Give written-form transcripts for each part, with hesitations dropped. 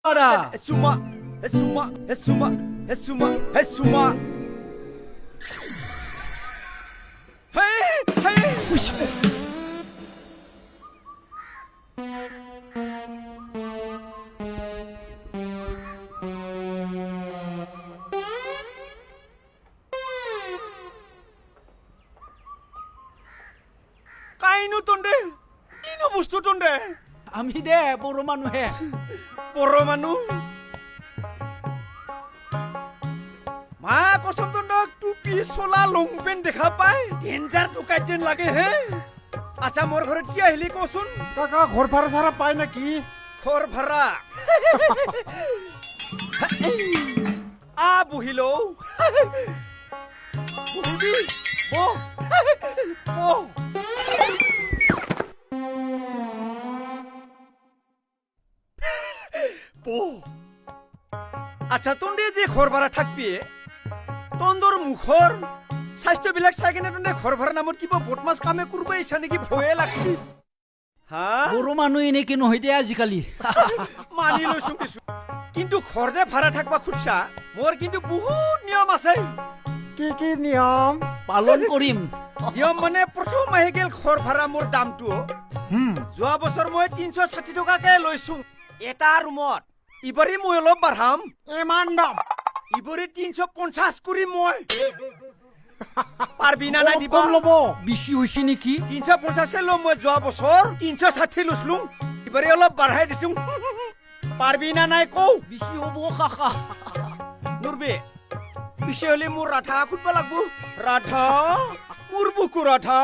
Suma, Suma, Suma, Suma, Suma. Hey, hey. Kainu tonde, kino bustu tonde. আমি দে বড় মানুহে বড় মানুহ মা কসম তন্দক টুপি চোলা লং পেন্ট দেখা পাই ডেঞ্জাৰ টুকাই যেন লাগে হে আচ্ছা মোৰ ঘৰত কি আহিলি কচোন কাকা ঘৰ ভাড়া সাৰা পায় নাকি ঘৰ ভাড়া আ বহিলো বহিবি বহ বহ আচ্ছা তন্দে যে ঘর ভাড়া থাকবি তন্দর মুখর স্বাস্থ্য বিলাক চাই কিনে তন্দে ঘর ভাড়া নামত কিবা বদমাছ কামে করবো ইচ্ছা নাকি ভয়ে লাগছি বড় মানুহ এনেকে নহয় দে আজিকালি মানি লৈছো কিছু কিন্তু ঘর যে ভাড়া থাকবা খুঁজছা মোর কিন্তু বহুত নিয়ম আছে কি নিয়ম পালন কৰিম নিয়ম মানে প্ৰথম আহি গেল ঘৰ ভাড়া মোৰ দামটো যোৱা বছর মই 360 টকাকে লৈছো এটা রুমত ইবারে মই অলপ বাঢ়াম ইমান দাম ইবারে 350 করি মই পারবি না নাই দিব কম লব বেছি হৈছে নেকি 350 লো মই যোৱা বছৰ 360 লৈছলু ইবারে অলপ বাঢ়াই দিছো পারবি না নাই কও বেছি হ'ব কাকা নুরবে পিছে হলে মোর রাধা খুঁজবা লাগবো রাধা মোর বুকু রাধা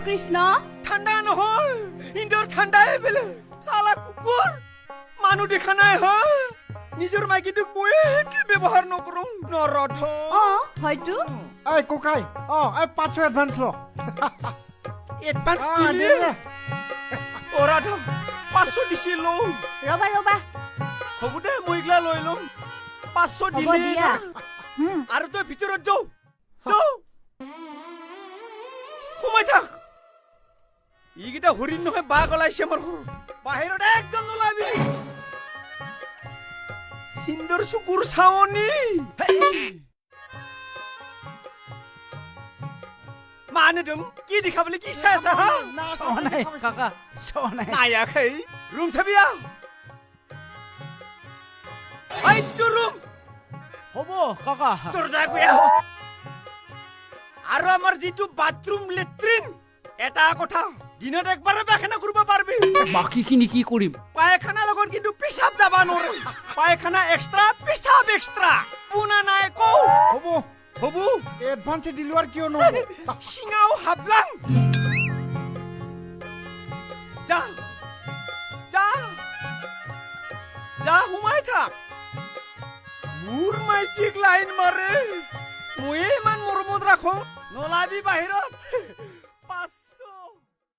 কৃষ্ণ ঠান্ডা নহয় ইন্দোর ঠান্ডাই বেলে সালা কুকুর মানু দেখা নাই হয় নিজের মাইকিটোক মই কি ব্যবহার নকরুম নরথ হয়তো এই কোকাই এই 500 অ্যাডভান্স ল এডভান্স দিলে ওরা তো 500 দিছিল ৰবা হব দে মই ইগলা লৈ লম 500 দিলে আৰু তই ভিতৰত যাও যাও সোমাই থাক ইগিটা হৰিণ নহয় বাঘ ওলাইছে আমাৰ ঘৰ বাহিৰত একদম নোলাবি হিন্দৰ চকুৰ চাৱনি মানুহ কি দেখাবলৈ কি চাই আছা চোৱা নাই কাকা চোৱা নাই নায়াখै ৰুম চাবিয়া এইটো ৰুম হ'ব কাকা তোৰ যাগুয়া আৰু আমাৰ যিটো বাথৰুম লেট্ৰিন এটা কথা দিনত একবাৰে পায়খানা কৰিব পাৰবি বাকিখিনি কি কৰিম পায়খানা লগত কিন্তু পেশাব যাবা নৰে পায়খানা এক্সট্রা পেশাব এক্সট্রা পুনা নাই কো হবু এডভান্স দিলো আর কিয় নহব সিঙাও হাবলাং যা যা যা হুমাই থাক মোৰ মাইকিক লাইন মাৰে মই ইমান মৰমত ৰাখো নলাবি বাহিৰত